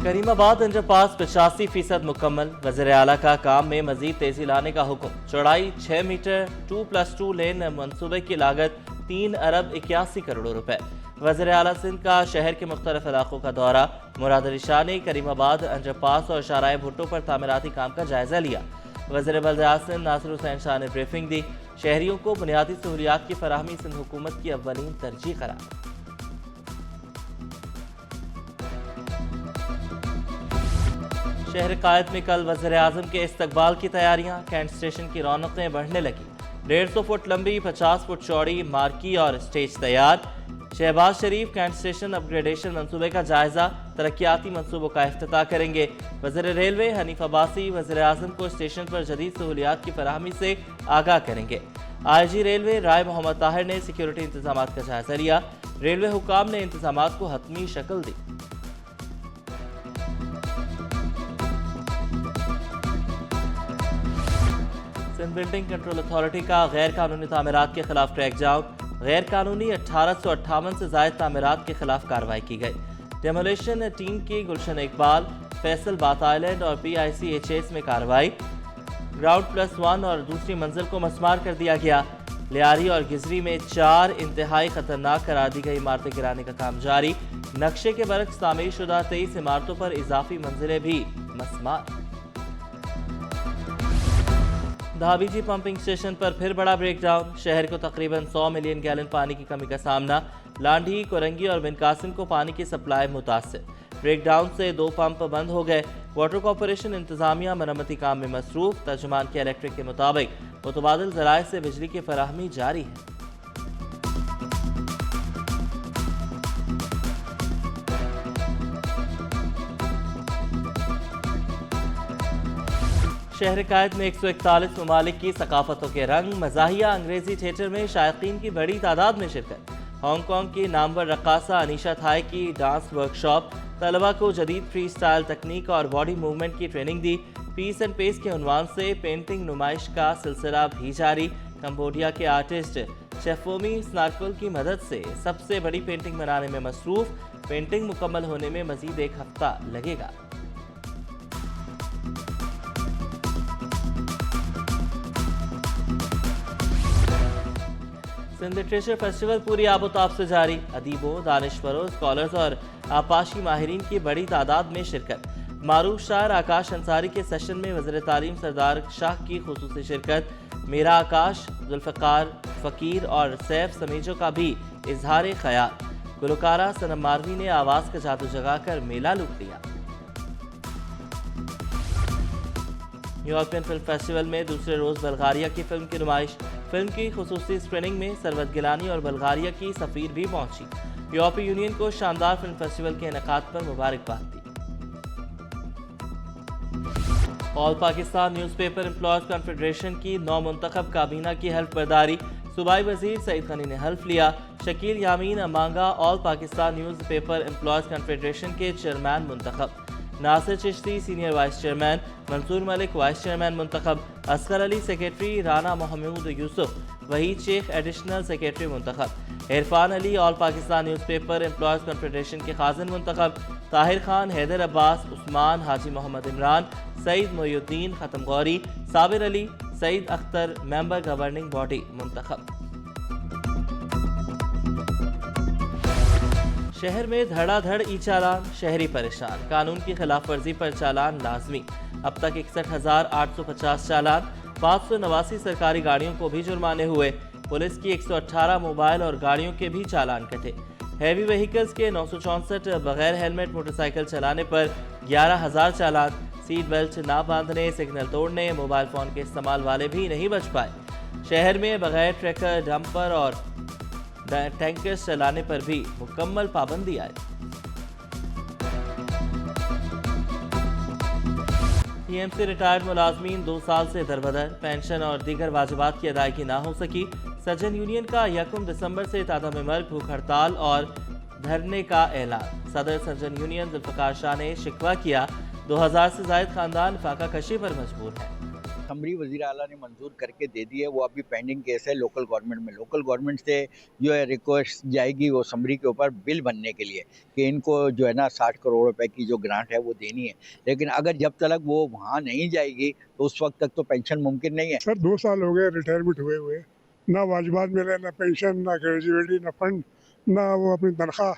Karimabad underpass 85% मुकम्मल। वज़ीर आला का काम में मजीद तेजी लाने का हुक्म। चौड़ाई 6 मीटर 2+2 लेन मनसूबे की लागत 3 अरब 81 करोड़ रुपए। वज़ीर आला सिंध का शहर के मुख्तलिफ इलाकों का दौरा। मुराद अली शाह ने करीमाबाद अंडरपास और शाहराह भुट्टो पर तामीराती काम का जायजा लिया। वज़ीर बल्दियात सिंध नासिर हुसैन शाह ने ब्रीफिंग दी। शहरियों को बुनियादी सहूलियात की फराहमी सिंध हुकूमत की अव्वलीन तरजीह करार। शहर कायद में कल वज़ीर आज़म के इस्तकबाल की तैयारियां। कैंट स्टेशन की रौनकें बढ़ने लगी। 150 फुट लंबी 50 फुट चौड़ी मार्की और स्टेज तैयार। शहबाज शरीफ कैंट स्टेशन अपग्रेडेशन मंसूबे का जायजा। तरक्याती मंसूबों का इफ्तिताह करेंगे। वज़ीर रेलवे हनीफ अब्बासी वज़ीर आज़म को स्टेशन पर जदीद सहूलियात की फराहमी से आगाह करेंगे। IG रेलवे राय मोहम्मद ताहिर ने सिक्योरिटी इंतजाम का जायजा लिया। रेलवे हुकाम ने इंतजाम को हतमी शक्ल दी। सिंध बिल्डिंग कंट्रोल अथॉरिटी का गैर कानूनी तामीरात के खिलाफ क्रैक डाउन। गैर कानूनी 1858 से जायद तामीरात के खिलाफ कार्रवाई की गई। डेमोलेशन टीम की गुलशन इकबाल, फैसल बात आइलैंड और PICHS में कार्रवाई। ग्राउंड +1 और दूसरी मंजिल को मस्मार कर दिया गया। लियारी और गिजरी में 4 इंतहाई खतरनाक करार दी गई इमारतें गिराने का काम जारी। नक्शे के बरक्स तामीर शुदा 23 इमारतों पर इजाफी मंजिलें भी मस्मार। धाबीजी पंपिंग स्टेशन पर फिर बड़ा ब्रेकडाउन। शहर को तकरीबन 100 मिलियन गैलन पानी की कमी का सामना। लांढी, कोरंगी और बिन कासिम को पानी की सप्लाई मुतासिर। ब्रेकडाउन से 2 पंप बंद हो गए। वाटर कॉरपोरेशन इंतजामिया मरम्मती काम में मसरूफ। तर्जुमान के इलेक्ट्रिक के मुताबिक मुतबादिल ज़राए से बिजली की फराहमी जारी है। शहर कायद में 141 ममालिक की सकाफतों के रंग। मज़ाहिया अंग्रेजी थिएटर में शायकीन की बड़ी तादाद में शिरकत। हांगकांग की नामवर रक्कासा अनीशा थाई की डांस वर्कशॉप। तलबा को जदीद फ्री स्टाइल तकनीक और बॉडी मूवमेंट की ट्रेनिंग दी। पीस एंड पेस के उन्वान से पेंटिंग नुमाइश का सिलसिला भी जारी। कंबोडिया के आर्टिस्ट शेफोमी स्नार्कल की मदद से सबसे बड़ी पेंटिंग बनाने में मसरूफ। पेंटिंग मुकम्मल होने में मजीद 1 हफ्ता लगेगा। सिंध लिटरेचर फेस्टिवल पूरी आबोताब से जारी। अदीबों, दानिश्वरों, स्कॉलर्स और आपाशी माहिरीन की बड़ी तादाद में शिरकत। मारूफ शायर आकाश अंसारी के सेशन में वज़ीर तालीम सरदार शाह की खुसूसी शिरकत। मेरा आकाश, जुल्फ़िकार फ़कीर और सैफ समीजों का भी इजहार ख्याल। गुलकारा सनम मारवी ने आवाज़ का जादू जगाकर मेला लूट लिया। यूरोपियन फिल्म फेस्टिवल में दूसरे रोज बल्गारिया की फिल्म की नुमाइश। फिल्म की खुसूसी स्क्रीनिंग में सरवत गिलानी और बल्गारिया की सफीर भी पहुंची। यूरोपीय यूनियन को शानदार फिल्म फेस्टिवल के इनेकाद पर मुबारकबाद दी। All Pakistan newspaper employees confederation की नौ मुंतखब काबीना की हल्फ बर्दारी। सूबाई वजीर सईद गनी ने हल्फ लिया। Shakeel Yameen Amanga all Pakistan newspaper employees confederation के चेयरमैन मुंतखब। Nasir Chishti senior vice chairman. Mansoor Malik vice chairman मुंतखब। Asghar Ali secretary. Rana Mahmood Yousuf Waheed Shaikh additional secretary मुंतखब। Irfan Ali all Pakistan newspaper employees confederation के खाजिन मुंतखब। ताहिर खान, हैदर अब्बास, उस्मान, हाजी मोहम्मद इमरान, सईद मोयुद्दीन, खत्म Ghauri, Sabir Ali, Saeed Akhtar member governing body मुंतखब। शहर में धड़ाधड़ ई चालान। शहरी परेशान। कानून की खिलाफ वर्जी पर चालान लाजमी। अब तक 61,850 चालान। 589 सरकारी गाड़ियों को भी जुर्माने हुए। पुलिस की 118 मोबाइल और गाड़ियों के भी चालान कटे। हैवी व्हीकल्स के 964 बगैर हेलमेट मोटरसाइकिल चलाने पर 11,000 चालान। सीट बेल्ट ना बांधने, सिग्नल तोड़ने, मोबाइल फोन के इस्तेमाल वाले भी नहीं बच पाए। शहर में बगैर ट्रैकर, डंपर और टैंकर्स चलाने पर भी मुकम्मल पाबंदी आई। TMC रिटायर्ड मुलाजमीन 2 साल से दरबदर। पेंशन और दीगर वाजिबात की अदायगी ना हो सकी। सर्जन यूनियन का 1 दिसंबर से तादाम मर्ग भूख हड़ताल और धरने का ऐलान। सदर सर्जन यूनियन जुल्फ़िकार शाह ने शिकवा किया। 2000 से जायद खानदान फाका कशी पर मजबूर है। समरी वज़ीर आला ने मंजूर करके दे दी है, वो अभी पेंडिंग केस है लोकल गवर्नमेंट में। लोकल गवर्नमेंट से जो है रिक्वेस्ट जाएगी वो समरी के ऊपर बिल बनने के लिए कि इनको जो है ना 60 करोड़ रुपए की जो ग्रांट है वो देनी है। लेकिन अगर जब तक वो वहाँ नहीं जाएगी तो उस वक्त तक तो पेंशन मुमकिन नहीं है। सर 2 साल हो गए रिटायरमेंट हुए, ना वाजबात मिले, ना पेंशन, ना ग्रेजुएटी, ना फंड, ना वो अपनी तनख्वाह,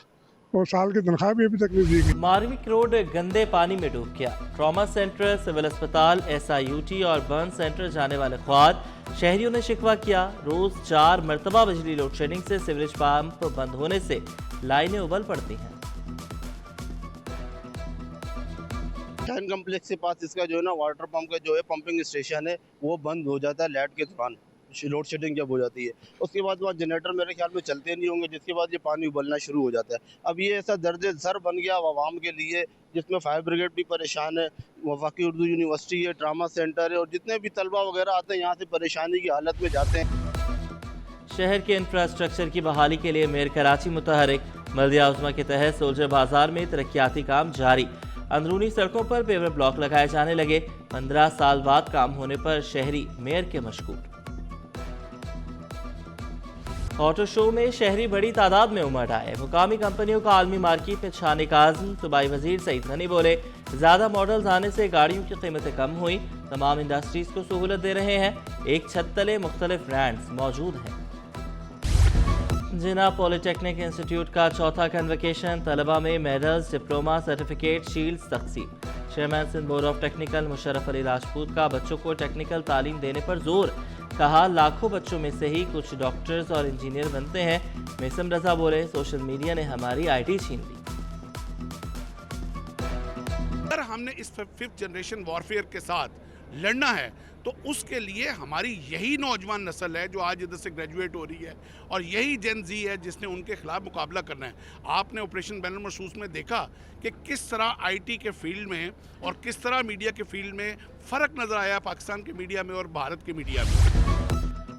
और साल की तनख्वाह भी अभी तक नहीं दी गई। मारविक रोड गंदे पानी में डूब गया। ट्रॉमा सेंटर, सिविल अस्पताल, SIUT और बर्न सेंटर जाने वाले ख्वार शहरियों ने शिकवा किया। रोज 4 मरतबा बिजली लोड शेडिंग से सीवरेज पंप बंद होने से लाइनें उबल पड़ती हैं। कैन कम्प्लेक्स के पास इसका जो है ना वाटर पंप का जो है पंपिंग स्टेशन है वो बंद हो जाता है लाइट के दौरान, लोड शेडिंग जब हो जाती है। उसके बाद वहाँ जनरेटर मेरे ख्याल में चलते नहीं होंगे, जिसके बाद ये पानी उबलना शुरू हो जाता है। अब ये ऐसा दर्द सर बन गया आवाम के लिए, जिसमें फायर ब्रिगेड भी परेशान है, वफाकी उर्दू यूनिवर्सिटी है, ट्रामा सेंटर है, और जितने भी तलबा वगैरह आते हैं यहाँ से परेशानी की हालत में जाते हैं। शहर के इंफ्रास्ट्रक्चर की बहाली के लिए मेयर कराची मुतहरिक। बल्दिया उज़्मा के तहत सोल्जर बाजार में तरक्याती काम जारी। अंदरूनी सड़कों पर पेवर ब्लॉक लगाए जाने लगे। 15 साल बाद काम होने पर शहरी मेयर के मशकूर। ऑटो शो में शहरी बड़ी तादाद में उमड़ आए। मुकामी कंपनियों का आलमी मार्केट में छाने का आज़म। सूबाई वजीर सईद गनी बोले, ज्यादा मॉडल्स आने से गाड़ियों की कीमतें कम हुई। तमाम इंडस्ट्रीज को सहूलत दे रहे हैं। एक छत तले मुख्तलिफ ब्रांड्स मौजूद हैं। जिना पॉलिटेक्निक इंस्टीट्यूट का चौथा कन्वोकेशन, तलबा में मेडल्स, डिप्लोमा, सर्टिफिकेट, शील्ड्स तकसीम। Chairman Sindh board of technical Musharraf Ali Rajput का बच्चों को टेक्निकल तालीम देने पर जोर। कहा, लाखों बच्चों में से ही कुछ डॉक्टर्स और इंजीनियर बनते हैं। मेसम रजा बोले, सोशल मीडिया ने हमारी IT छीन ली। अगर हमने इस 5th जनरेशन वॉरफेयर के साथ लड़ना है तो उसके लिए हमारी यही नौजवान नस्ल है जो आज इधर से ग्रेजुएट हो रही है, और यही जेन जी है जिसने उनके खिलाफ मुकाबला करना है। आपने ऑपरेशन बैनर मखसूस में देखा कि किस तरह IT के फील्ड में और किस तरह मीडिया के फील्ड में फ़र्क नज़र आया पाकिस्तान के मीडिया में और भारत के मीडिया में।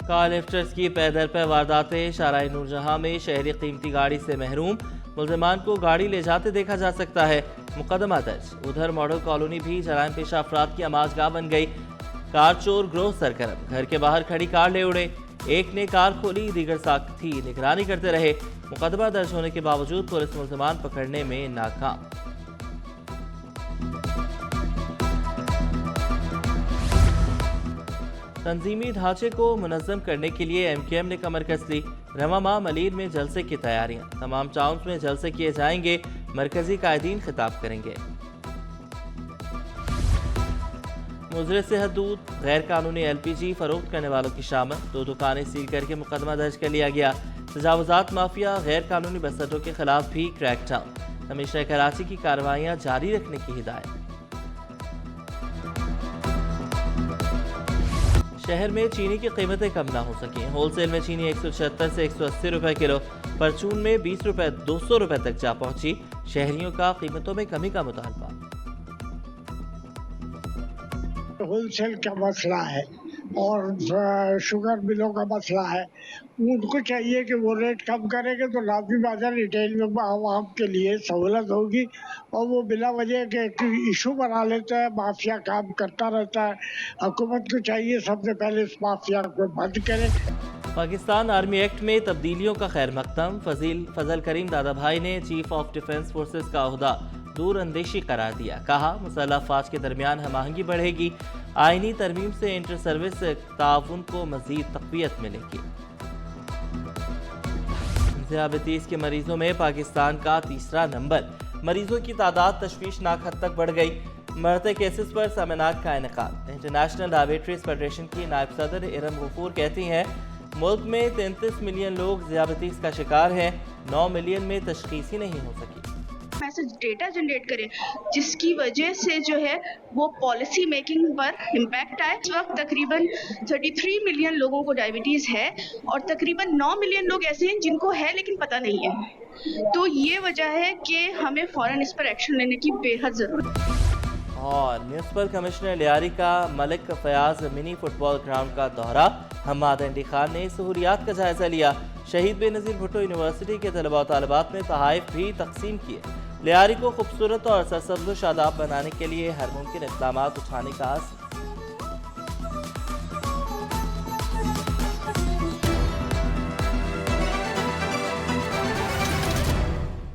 कार लिफ्टर्स की पैदल पर वारदातें। शाहराह नूरजहां में शहरी कीमती गाड़ी से महरूम। मुल्ज़िमान को गाड़ी ले जाते देखा जा सकता है। मुकदमा दर्ज। उधर मॉडल कॉलोनी भी जराइम पेशा अफराद की आमाजगाह बन गई। कार चोर ग्रोह सरगर्म। घर के बाहर खड़ी कार ले उड़े। एक ने कार खोली, दीगर साथी निगरानी करते रहे। मुकदमा दर्ज होने के बावजूद पुलिस मुल्ज़िमान पकड़ने में नाकाम। तंजीमी ढांचे को मुनज़्ज़म करने के लिए MKM ने कमर कस ली। रवामा मलीर में जलसे की तैयारियां। तमाम टाउन्स में जलसे किए जाएंगे। मरकजी कायदीन खिताब करेंगे। मुजरे से हदूद। गैर कानूनी LPG फरोख्त करने वालों की शामत। 2 दुकानें सील करके मुकदमा दर्ज कर लिया गया। तजावुज़ात माफिया, गैर कानूनी बस अड्डों के खिलाफ भी क्रैकडाउन। कमिश्नर कराची की कार्रवाइयां जारी रखने की हिदायत। शहर में चीनी की कीमतें कम ना हो सकें। होलसेल में चीनी 176 से 180 रुपए किलो, परचून में 20 रुपए 200 रुपए तक जा पहुंची। शहरियों का कीमतों में कमी का मुतालबा। होलसेल का मसला है और शुगर मिलों का मसला है। उनको चाहिए कि वो रेट कम करेंगे तो लाजमी बात है रिटेल में आवाम के लिए सहूलत होगी, और वो बिला वजह के इशू बना लेते हैं। माफिया काम करता रहता है। हुकूमत को चाहिए सबसे पहले इस माफिया को बंद करे। पाकिस्तान आर्मी एक्ट में तब्दीलियों का खैर मकदम। फजल करीम दादाभाई ने चीफ ऑफ डिफेंस फोर्सेस का ओहदा दूर अंदेशी करार दिया। कहा, मुसल्लह अफवाज के दरमियान हमआहंगी बढ़ेगी। आईनी तरमीम से इंटर सर्विस ताउन को मजीद तक़वियत मिलेगी। ज़ियाबतीस के मरीजों में पाकिस्तान का तीसरा नंबर। मरीजों की तादाद तशवीशनाक हद तक बढ़ गई। मरते केसेस पर सेमिनार का इनेकाद। इंटरनेशनल डायबिटीज फेडरेशन की नायब सदर इरम गफूर कहती हैं, मुल्क में 33 मिलियन लोग ज़ियाबतीस का शिकार हैं। 9 मिलियन में तशखीस ही नहीं हो सकी। मैसेज डेटा जनरेट करें जिसकी वजह से जो है वो पॉलिसी मेकिंग पर इम्पैक्ट आए। इस वक्त तकरीबन 33 मिलियन लोगों को डायबिटीज़ है और तकरीबन 9 मिलियन लोग ऐसे हैं जिनको है लेकिन पता नहीं है। तो ये वजह है कि हमें फ़ौरन इस पर एक्शन लेने की बेहद ज़रूरत है। और म्यूनसिपल कमिश्नर लियारी का Malik Fayaz mini football ground का दौरा। हम्माद अंडी खान ने सहूलियात का जायजा लिया। शहीद बेनज़ीर भुट्टो यूनिवर्सिटी के तलबा और तालिबात में तहाइफ भी तकसीम किए। लियारी को खूबसूरत और सरसब्ज़ शादाब बनाने के लिए हर मुमकिन इक़दामात उठाने का